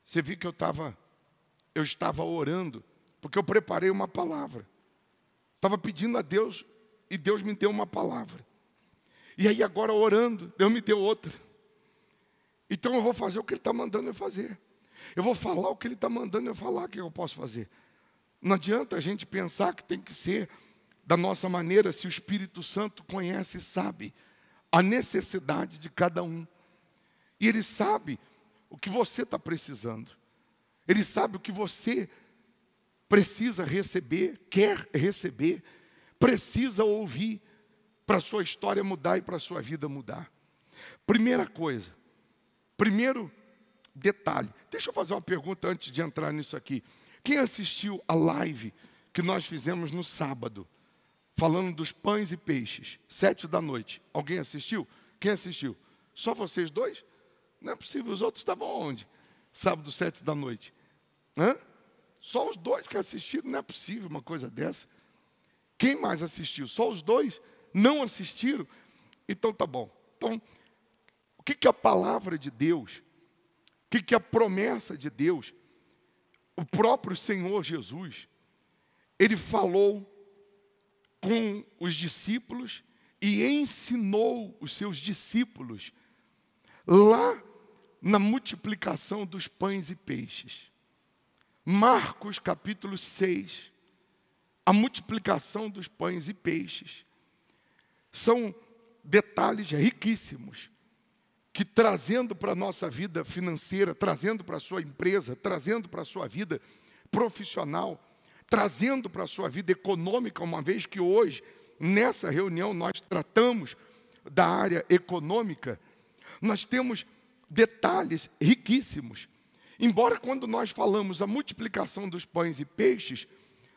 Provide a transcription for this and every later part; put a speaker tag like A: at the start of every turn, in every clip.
A: Você viu que eu estava orando, porque eu preparei uma palavra. Estava pedindo a Deus, e Deus me deu uma palavra. E aí agora orando, Deus me deu outra. Então eu vou fazer o que Ele está mandando eu fazer. Eu vou falar o que Ele está mandando eu falar, o que eu posso fazer. Não adianta a gente pensar que tem que ser da nossa maneira, se o Espírito Santo conhece e sabe a necessidade de cada um. E Ele sabe o que você está precisando. Ele sabe o que você precisa receber, quer receber, precisa ouvir para a sua história mudar e para a sua vida mudar. Primeira coisa, primeiro detalhe. Deixa eu fazer uma pergunta antes de entrar nisso aqui. Quem assistiu a live que nós fizemos no sábado, falando dos pães e peixes, 7h? Alguém assistiu? Quem assistiu? Só vocês dois? Não é possível, os outros estavam onde? Sábado, 7h. Hã? Só os dois que assistiram, não é possível uma coisa dessa. Quem mais assistiu? Só os dois? Não assistiram? Então tá bom. Então, o que é a palavra de Deus? O que é a promessa de Deus? O próprio Senhor Jesus, Ele falou com os discípulos e ensinou os seus discípulos lá na multiplicação dos pães e peixes. Marcos capítulo 6, a multiplicação dos pães e peixes. São detalhes riquíssimos, que trazendo para a nossa vida financeira, trazendo para a sua empresa, trazendo para a sua vida profissional, trazendo para a sua vida econômica, uma vez que hoje, nessa reunião, nós tratamos da área econômica, nós temos detalhes riquíssimos. Embora quando nós falamos a multiplicação dos pães e peixes,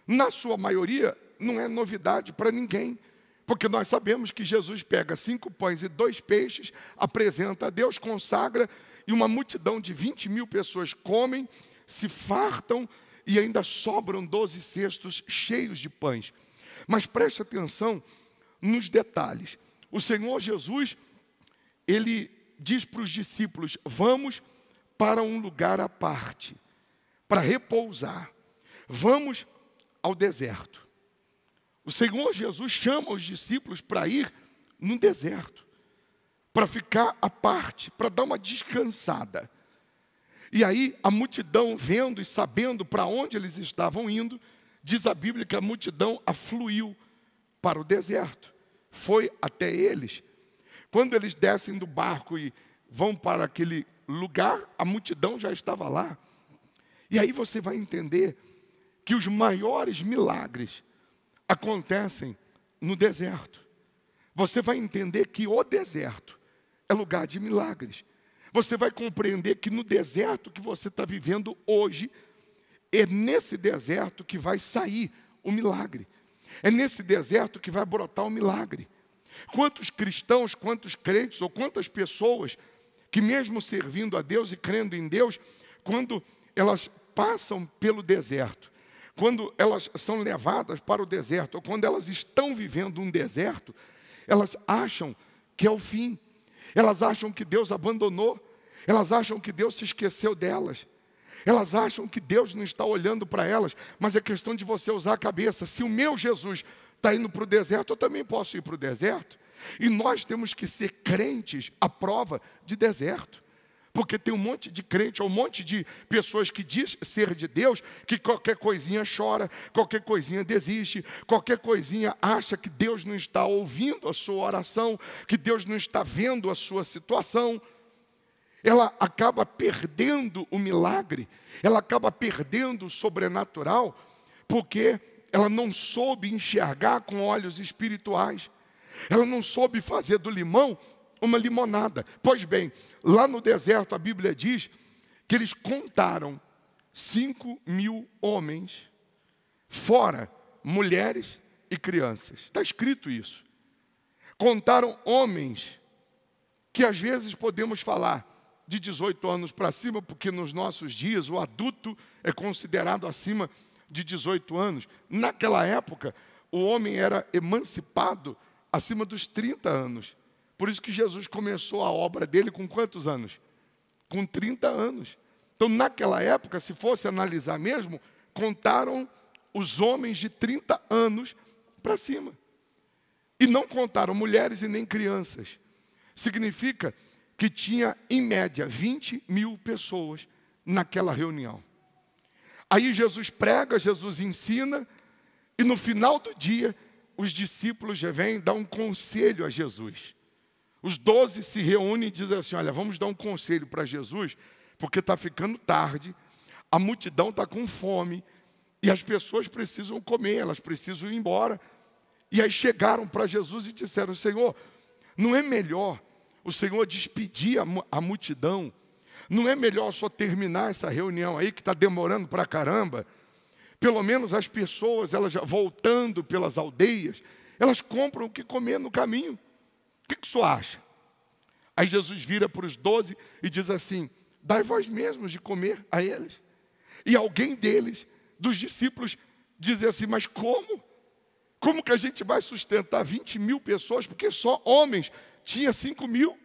A: na sua maioria, não é novidade para ninguém. Porque nós sabemos que Jesus pega 5 pães e 2 peixes, apresenta a Deus, consagra, e uma multidão de 20.000 pessoas comem, se fartam, e ainda sobram 12 cestos cheios de pães. Mas preste atenção nos detalhes. O Senhor Jesus, Ele diz para os discípulos, vamos para um lugar à parte, para repousar. Vamos ao deserto. O Senhor Jesus chama os discípulos para ir no deserto, para ficar à parte, para dar uma descansada. E aí a multidão, vendo e sabendo para onde eles estavam indo, diz a Bíblia que a multidão afluiu para o deserto, foi até eles. Quando eles descem do barco e vão para aquele lugar, a multidão já estava lá. E aí você vai entender que os maiores milagres acontecem no deserto. Você vai entender que o deserto é lugar de milagres. Você vai compreender que no deserto que você está vivendo hoje, é nesse deserto que vai sair o milagre. É nesse deserto que vai brotar o milagre. Quantos cristãos, quantos crentes ou quantas pessoas que mesmo servindo a Deus e crendo em Deus, quando elas passam pelo deserto, quando elas são levadas para o deserto, ou quando elas estão vivendo um deserto, elas acham que é o fim. Elas acham que Deus abandonou. Elas acham que Deus se esqueceu delas. Elas acham que Deus não está olhando para elas. Mas é questão de você usar a cabeça. Se o meu Jesus está indo para o deserto, eu também posso ir para o deserto. E nós temos que ser crentes à prova de deserto. Porque tem um monte de crente, ou um monte de pessoas que diz ser de Deus, que qualquer coisinha chora, qualquer coisinha desiste, qualquer coisinha acha que Deus não está ouvindo a sua oração, que Deus não está vendo a sua situação. Ela acaba perdendo o milagre, ela acaba perdendo o sobrenatural, porque ela não soube enxergar com olhos espirituais. Ela não soube fazer do limão uma limonada. Pois bem, lá no deserto a Bíblia diz que eles contaram 5.000 homens, fora mulheres e crianças. Está escrito isso. Contaram homens que às vezes podemos falar de 18 anos para cima, porque nos nossos dias o adulto é considerado acima de 18 anos. Naquela época, o homem era emancipado acima dos 30 anos. Por isso que Jesus começou a obra dele com quantos anos? Com 30 anos. Então, naquela época, se fosse analisar mesmo, contaram os homens de 30 anos para cima. E não contaram mulheres e nem crianças. Significa que tinha, em média, 20.000 pessoas naquela reunião. Aí Jesus prega, Jesus ensina, e no final do dia, os discípulos já vêm dar um conselho a Jesus. Os 12 se reúnem e dizem assim, olha, vamos dar um conselho para Jesus, porque está ficando tarde, a multidão está com fome, e as pessoas precisam comer, elas precisam ir embora. E aí chegaram para Jesus e disseram, Senhor, não é melhor o Senhor despedir a multidão? Não é melhor só terminar essa reunião aí, que está demorando para caramba? Pelo menos as pessoas, elas já voltando pelas aldeias, elas compram o que comer no caminho. O que o senhor acha? Aí Jesus vira para os 12 e diz assim, dai vós mesmos de comer a eles. E alguém deles, dos discípulos, diz assim, mas como? Como que a gente vai sustentar 20.000 pessoas? Porque só homens tinha 5.000.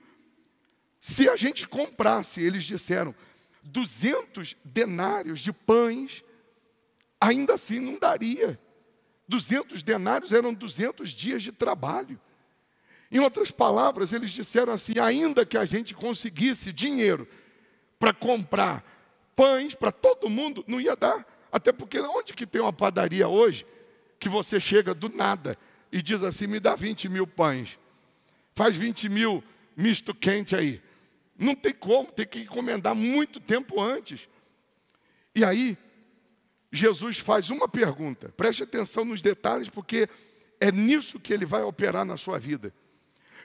A: Se a gente comprasse, eles disseram, 200 denários de pães, ainda assim não daria. 200 denários eram 200 dias de trabalho. Em outras palavras, eles disseram assim, ainda que a gente conseguisse dinheiro para comprar pães para todo mundo, não ia dar. Até porque onde que tem uma padaria hoje, que você chega do nada e diz assim, me dá 20.000 pães. Faz 20.000 misto quente aí. Não tem como, tem que encomendar muito tempo antes. E aí, Jesus faz uma pergunta. Preste atenção nos detalhes, porque é nisso que ele vai operar na sua vida.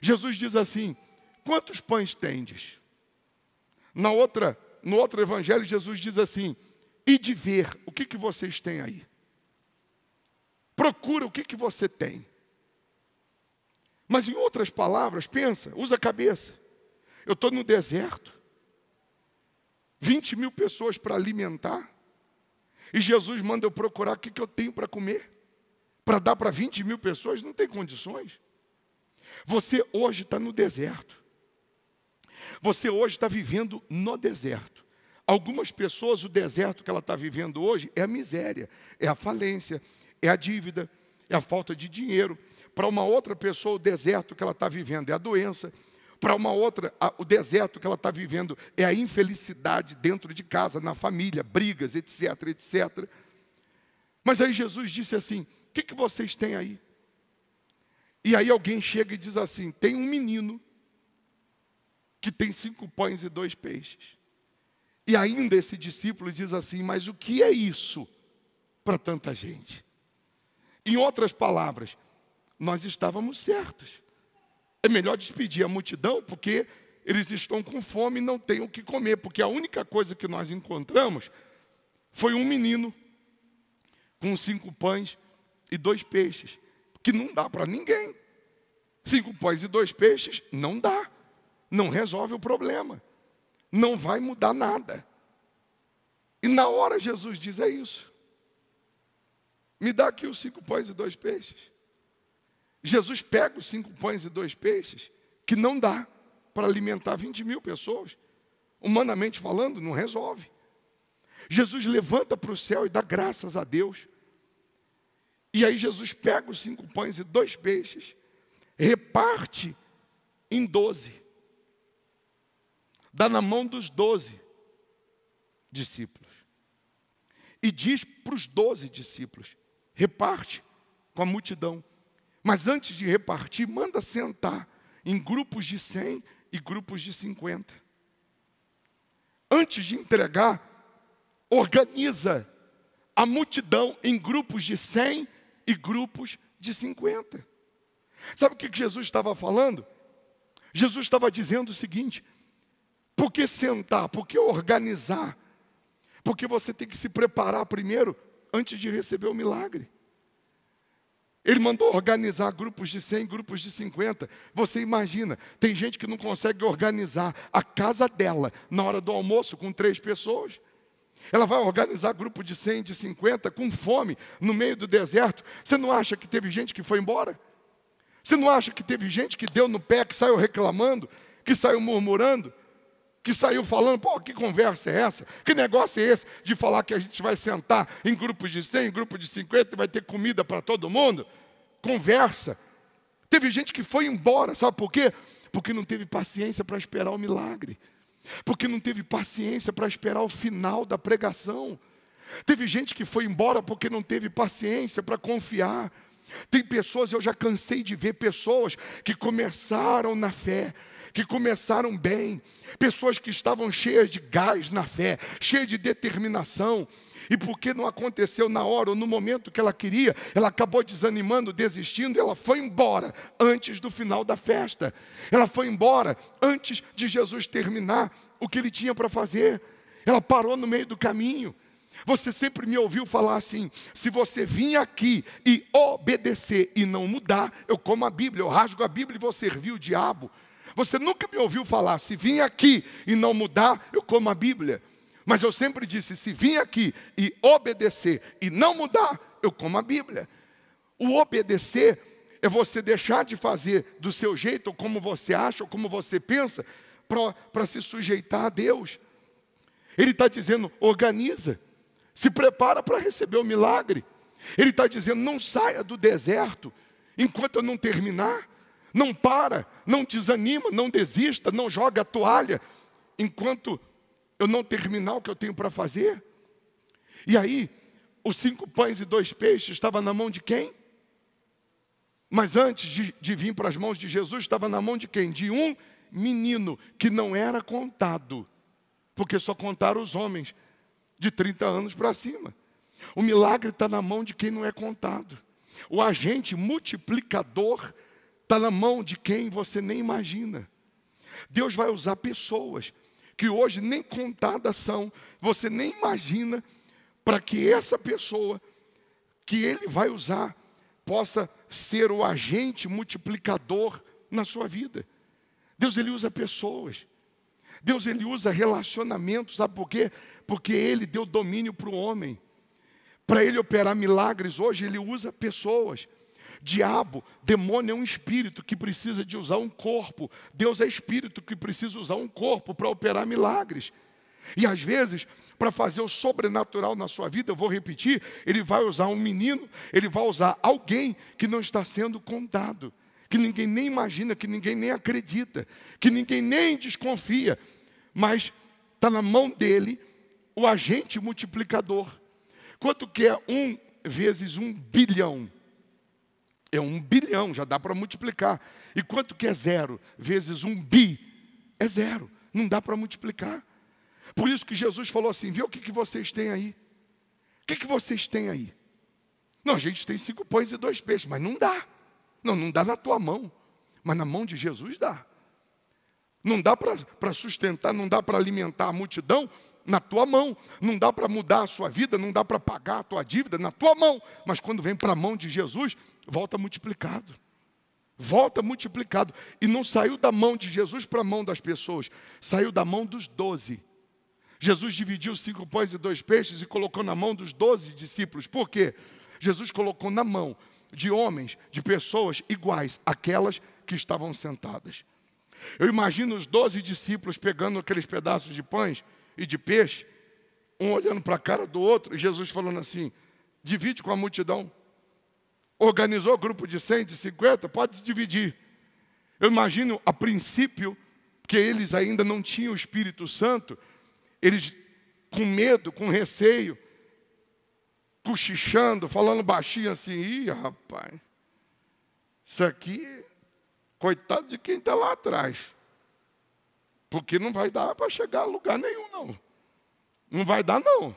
A: Jesus diz assim, quantos pães tendes? No outro evangelho, Jesus diz assim, e de ver o que vocês têm aí. Procura o que você tem. Mas em outras palavras, pensa, usa a cabeça. Eu estou no deserto. 20.000 pessoas para alimentar. E Jesus manda eu procurar o que eu tenho para comer. Para dar para 20.000 pessoas, não tem condições. Você hoje está no deserto. Você hoje está vivendo no deserto. Algumas pessoas, o deserto que ela está vivendo hoje é a miséria, é a falência, é a dívida, é a falta de dinheiro. Para uma outra pessoa, o deserto que ela está vivendo é a doença. Para uma outra, o deserto que ela está vivendo é a infelicidade dentro de casa, na família, brigas, etc, etc. Mas aí Jesus disse assim, o que vocês têm aí? E aí alguém chega e diz assim, tem um menino que tem 5 pães e 2 peixes. E ainda esse discípulo diz assim, mas o que é isso para tanta gente? Em outras palavras, nós estávamos certos. É melhor despedir a multidão, porque eles estão com fome e não têm o que comer. Porque a única coisa que nós encontramos foi um menino com 5 pães e 2 peixes. Que não dá para ninguém. 5 pães e 2 peixes não dá. Não resolve o problema. Não vai mudar nada. E na hora Jesus diz, é isso. Me dá aqui os 5 pães e 2 peixes. Jesus pega os 5 pães e 2 peixes, que não dá para alimentar 20.000 pessoas. Humanamente falando, não resolve. Jesus levanta para o céu e dá graças a Deus. E aí Jesus pega os 5 pães e 2 peixes, reparte em 12. Dá na mão dos 12 discípulos. E diz para os 12 discípulos, reparte com a multidão. Mas antes de repartir, manda sentar em grupos de 100 e grupos de 50. Antes de entregar, organiza a multidão em grupos de 100 e grupos de 50. Sabe o que Jesus estava falando? Jesus estava dizendo o seguinte, por que sentar? Por que organizar? Porque você tem que se preparar primeiro, antes de receber o milagre. Ele mandou organizar grupos de 100, grupos de 50. Você imagina, tem gente que não consegue organizar a casa dela na hora do almoço com 3 pessoas. Ela vai organizar grupo de 100, de 50, com fome, no meio do deserto. Você não acha que teve gente que foi embora? Você não acha que teve gente que deu no pé, que saiu reclamando, que saiu murmurando? que saiu falando, pô, que conversa é essa? Que negócio é esse de falar que a gente vai sentar em grupos de 100, em grupos de 50 e vai ter comida para todo mundo? Conversa. Teve gente que foi embora, sabe por quê? Porque não teve paciência para esperar o milagre. Porque não teve paciência para esperar o final da pregação. Teve gente que foi embora porque não teve paciência para confiar. Tem pessoas, eu já cansei de ver pessoas que começaram na fé, que começaram bem, pessoas que estavam cheias de gás na fé, cheias de determinação, e porque não aconteceu na hora ou no momento que ela queria, ela acabou desanimando, desistindo, ela foi embora antes do final da festa, ela foi embora antes de Jesus terminar o que ele tinha para fazer, ela parou no meio do caminho. Você sempre me ouviu falar assim: se você vir aqui e obedecer e não mudar, eu como a Bíblia, eu rasgo a Bíblia e vou servir o diabo. Você nunca me ouviu falar: se vir aqui e não mudar, eu como a Bíblia. Mas eu sempre disse: se vir aqui e obedecer e não mudar, eu como a Bíblia. O obedecer é você deixar de fazer do seu jeito, ou como você acha, ou como você pensa, para se sujeitar a Deus. Ele está dizendo: organiza. Se prepara para receber o milagre. Ele está dizendo: não saia do deserto enquanto eu não terminar. Não para, não desanima, não desista, não joga a toalha enquanto eu não terminar o que eu tenho para fazer. E aí, os 5 pães e 2 peixes estavam na mão de quem? Mas antes de vir para as mãos de Jesus, estava na mão de quem? De um menino que não era contado, porque só contaram os homens de 30 anos para cima. O milagre está na mão de quem não é contado. O agente multiplicador está na mão de quem você nem imagina. Deus vai usar pessoas que hoje nem contadas são, você nem imagina, para que essa pessoa que Ele vai usar possa ser o agente multiplicador na sua vida. Deus, Ele usa pessoas. Deus, Ele usa relacionamentos, sabe por quê? Porque Ele deu domínio para o homem. Para Ele operar milagres hoje, Ele usa pessoas. Diabo, demônio é um espírito que precisa de usar um corpo. Deus é espírito que precisa usar um corpo para operar milagres. E às vezes, para fazer o sobrenatural na sua vida, eu vou repetir, Ele vai usar um menino, Ele vai usar alguém que não está sendo contado, que ninguém nem imagina, que ninguém nem acredita, que ninguém nem desconfia, mas está na mão dEle o agente multiplicador. Quanto que é 1 vezes 1 bilhão? É 1 bilhão, já dá para multiplicar. E quanto que é 0 vezes 1 bi? É 0, não dá para multiplicar. Por isso que Jesus falou assim: vê o que vocês têm aí. O que vocês têm aí? Não, a gente tem 5 pães e 2 peixes, mas não dá. Não dá na tua mão, mas na mão de Jesus dá. Não dá para sustentar, não dá para alimentar a multidão na tua mão. Não dá para mudar a sua vida, não dá para pagar a tua dívida na tua mão. Mas quando vem para a mão de Jesus, volta multiplicado. Volta multiplicado. E não saiu da mão de Jesus para a mão das pessoas, saiu da mão dos 12. Jesus dividiu 5 pães e 2 peixes e colocou na mão dos 12 discípulos. Por quê? Jesus colocou na mão de homens, de pessoas iguais àquelas que estavam sentadas. Eu imagino os 12 discípulos pegando aqueles pedaços de pães e de peixe, um olhando para a cara do outro, e Jesus falando assim: divide com a multidão. Organizou grupo de 100, de 50, pode dividir. Eu imagino, a princípio, que eles ainda não tinham o Espírito Santo, eles com medo, com receio, cochichando, falando baixinho assim: ih, rapaz, isso aqui, coitado de quem está lá atrás, porque não vai dar para chegar a lugar nenhum, não. Não vai dar, não.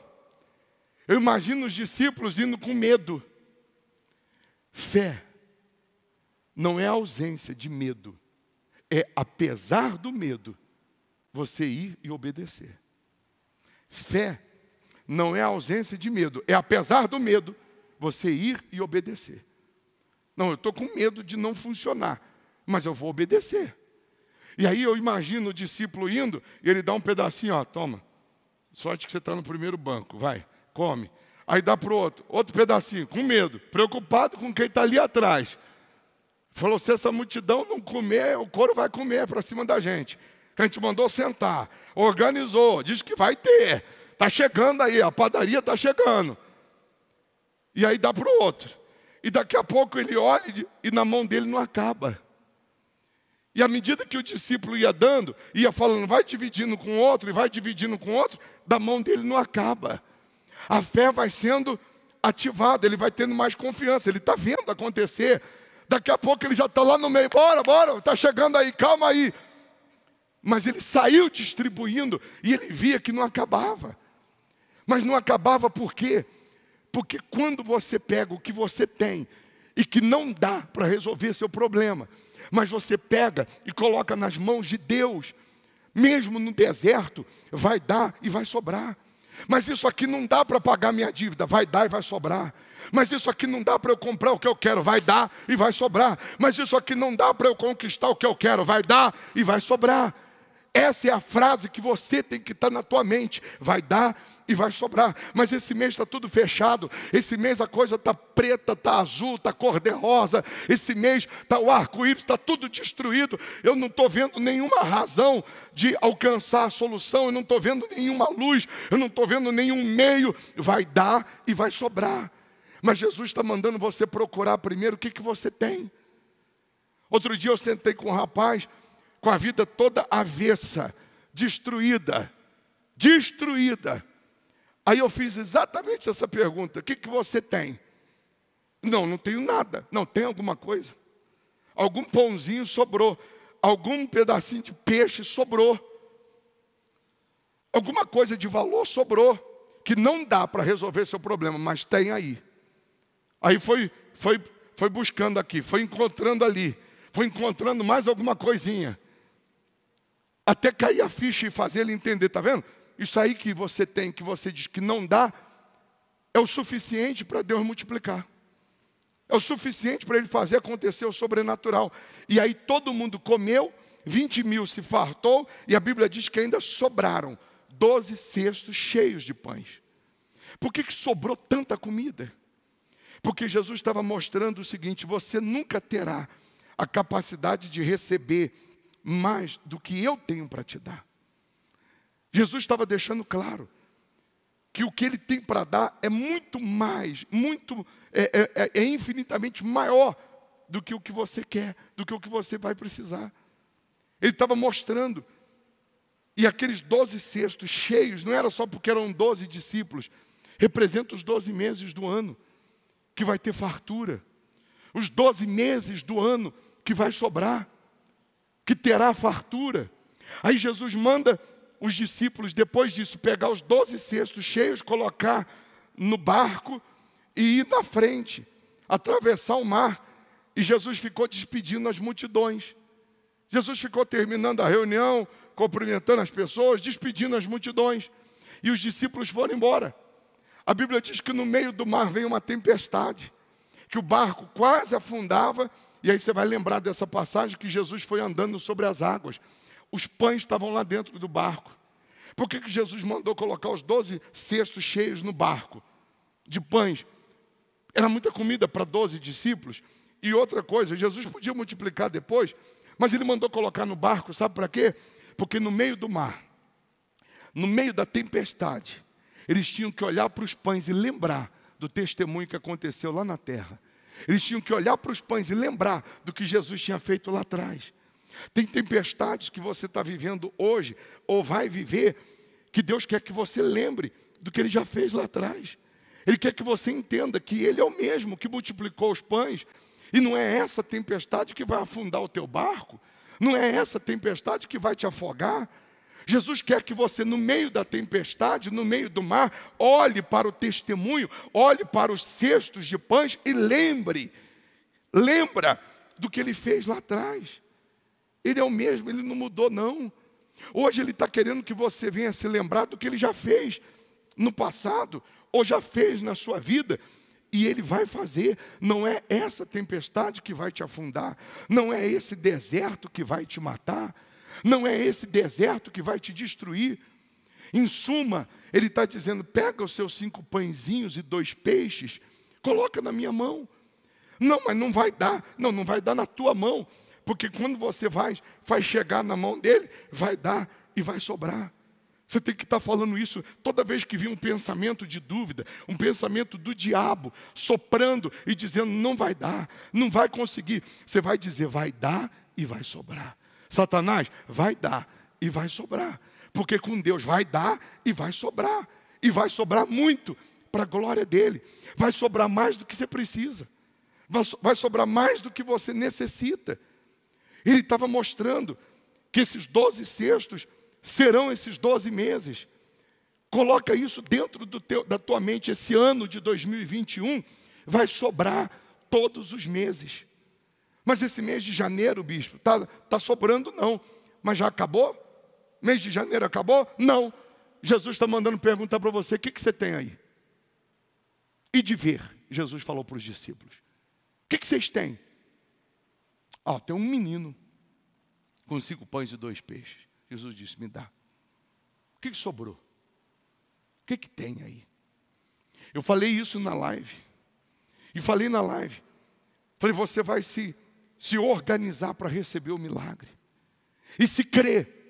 A: Eu imagino os discípulos indo com medo. Fé não é ausência de medo, é, apesar do medo, você ir e obedecer. Fé não é ausência de medo, é apesar do medo, você ir e obedecer. Não, eu estou com medo de não funcionar, mas eu vou obedecer. E aí eu imagino o discípulo indo, e ele dá um pedacinho, ó, toma, sorte que você está no primeiro banco, vai, come. Aí dá para o outro pedacinho, com medo, preocupado com quem está ali atrás. Falou: se essa multidão não comer, o couro vai comer para cima da gente. A gente mandou sentar, organizou, diz que vai ter. Está chegando aí, a padaria está chegando. E aí dá para o outro. E daqui a pouco ele olha e na mão dele não acaba. E à medida que o discípulo ia dando, ia falando, vai dividindo com outro, e vai dividindo com outro, da mão dele não acaba. A fé vai sendo ativada, ele vai tendo mais confiança, ele está vendo acontecer. Daqui a pouco ele já está lá no meio, bora, está chegando aí, calma aí. Mas ele saiu distribuindo e ele via que não acabava. Mas não acabava por quê? Porque quando você pega o que você tem e que não dá para resolver seu problema, mas você pega e coloca nas mãos de Deus, mesmo no deserto, vai dar e vai sobrar. Mas isso aqui não dá para pagar minha dívida, vai dar e vai sobrar. Mas isso aqui não dá para eu comprar o que eu quero, vai dar e vai sobrar. Mas isso aqui não dá para eu conquistar o que eu quero, vai dar e vai sobrar. Essa é a frase que você tem que estar na tua mente. Vai dar e vai sobrar. Mas esse mês está tudo fechado. Esse mês a coisa está preta, está azul, está cor-de-rosa. Esse mês o arco-íris está tudo destruído. Eu não estou vendo nenhuma razão de alcançar a solução. Eu não estou vendo nenhuma luz. Eu não estou vendo nenhum meio. Vai dar e vai sobrar. Mas Jesus está mandando você procurar primeiro o que você tem. Outro dia eu sentei com um rapaz com a vida toda avessa, destruída. Aí eu fiz exatamente essa pergunta, o que você tem? Não tenho nada. Não, tem alguma coisa? Algum pãozinho sobrou, algum pedacinho de peixe sobrou, alguma coisa de valor sobrou, que não dá para resolver seu problema, mas tem aí. Aí foi buscando aqui, foi encontrando ali, foi encontrando mais alguma coisinha. Até cair a ficha e fazer ele entender, está vendo? Isso aí que você tem, que você diz que não dá, é o suficiente para Deus multiplicar. É o suficiente para Ele fazer acontecer o sobrenatural. E aí todo mundo comeu, 20 mil se fartou, e a Bíblia diz que ainda sobraram 12 cestos cheios de pães. Por que sobrou tanta comida? Porque Jesus estava mostrando o seguinte, você nunca terá a capacidade de receber mais do que eu tenho para te dar. Jesus estava deixando claro que o que Ele tem para dar é muito mais, é infinitamente maior do que o que você quer, do que o que você vai precisar. Ele estava mostrando. E aqueles 12 cestos cheios, não era só porque eram 12 discípulos, representa os 12 meses do ano que vai ter fartura. Os 12 meses do ano que vai sobrar, que terá fartura. Aí Jesus manda os discípulos, depois disso, pegar os 12 cestos cheios, colocar no barco e ir na frente, atravessar o mar. E Jesus ficou despedindo as multidões. Jesus ficou terminando a reunião, cumprimentando as pessoas, despedindo as multidões. E os discípulos foram embora. A Bíblia diz que no meio do mar veio uma tempestade, que o barco quase afundava. E aí você vai lembrar dessa passagem que Jesus foi andando sobre as águas. Os pães estavam lá dentro do barco. Por que Jesus mandou colocar os 12 cestos cheios no barco de pães? Era muita comida para 12 discípulos. E outra coisa, Jesus podia multiplicar depois, mas Ele mandou colocar no barco, sabe para quê? Porque no meio do mar, no meio da tempestade, eles tinham que olhar para os pães e lembrar do testemunho que aconteceu lá na terra. Eles tinham que olhar para os pães e lembrar do que Jesus tinha feito lá atrás. Tem tempestades que você está vivendo hoje, ou vai viver, que Deus quer que você lembre do que Ele já fez lá atrás. Ele quer que você entenda que Ele é o mesmo que multiplicou os pães. E não é essa tempestade que vai afundar o teu barco. Não é essa tempestade que vai te afogar. Jesus quer que você, no meio da tempestade, no meio do mar, olhe para o testemunho, olhe para os cestos de pães e lembra do que Ele fez lá atrás. Ele é o mesmo, Ele não mudou não. Hoje Ele está querendo que você venha se lembrar do que Ele já fez no passado, ou já fez na sua vida, e Ele vai fazer. Não é essa tempestade que vai te afundar, não é esse deserto que vai te matar, não é esse deserto que vai te destruir. Em suma, Ele está dizendo, pega os seus 5 pãezinhos e 2 peixes, coloca na minha mão. Não, mas não vai dar. Não vai dar na tua mão. Porque quando você vai chegar na mão dele, vai dar e vai sobrar. Você tem que estar falando isso toda vez que vir um pensamento de dúvida, um pensamento do diabo, soprando e dizendo, não vai dar, não vai conseguir. Você vai dizer, vai dar e vai sobrar. Satanás, vai dar e vai sobrar. Porque com Deus vai dar e vai sobrar. E vai sobrar muito para a glória dele. Vai sobrar mais do que você precisa. Vai sobrar mais do que você necessita. Ele estava mostrando que esses 12 cestos serão esses 12 meses. Coloca isso dentro da tua mente. Esse ano de 2021 vai sobrar todos os meses. Mas esse mês de janeiro, bispo, tá sobrando? Não. Mas já acabou? Mês de janeiro acabou? Não. Jesus está mandando perguntar para você, o que você tem aí? E de ver, Jesus falou para os discípulos. O que vocês têm? Tem um menino com 5 pães e 2 peixes. Jesus disse, me dá. O que sobrou? O que tem aí? Eu falei isso na live. E falei na live. Falei, você vai se organizar para receber o milagre. E se crer.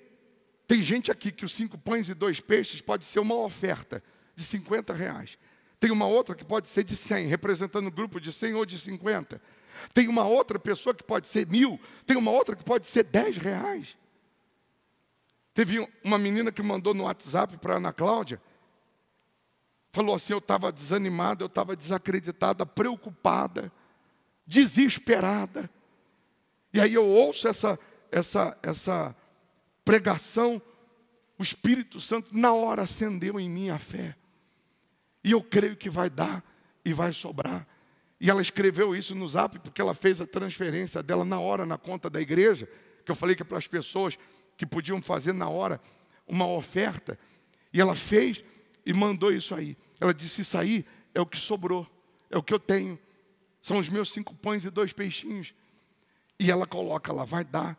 A: Tem gente aqui que os 5 pães e 2 peixes pode ser uma oferta de R$50. Tem uma outra que pode ser de 100, representando um grupo de 100 ou de 50. Tem uma outra pessoa que pode ser 1.000. Tem uma outra que pode ser R$10. Teve uma menina que mandou no WhatsApp para a Ana Cláudia. Falou assim, eu estava desanimada, eu estava desacreditada, preocupada, desesperada. E aí eu ouço essa pregação, o Espírito Santo na hora acendeu em mim a fé. E eu creio que vai dar e vai sobrar. E ela escreveu isso no Zap, porque ela fez a transferência dela na hora, na conta da igreja, que eu falei que é para as pessoas que podiam fazer na hora uma oferta. E ela fez e mandou isso aí. Ela disse, isso aí é o que sobrou, é o que eu tenho. São os meus 5 pães e 2 peixinhos. E ela coloca lá, vai dar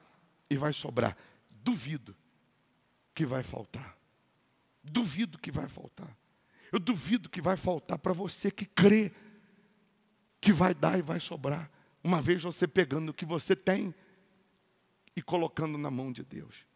A: e vai sobrar. Duvido que vai faltar. Duvido que vai faltar. Eu duvido que vai faltar para você que crê que vai dar e vai sobrar. Uma vez você pegando o que você tem e colocando na mão de Deus.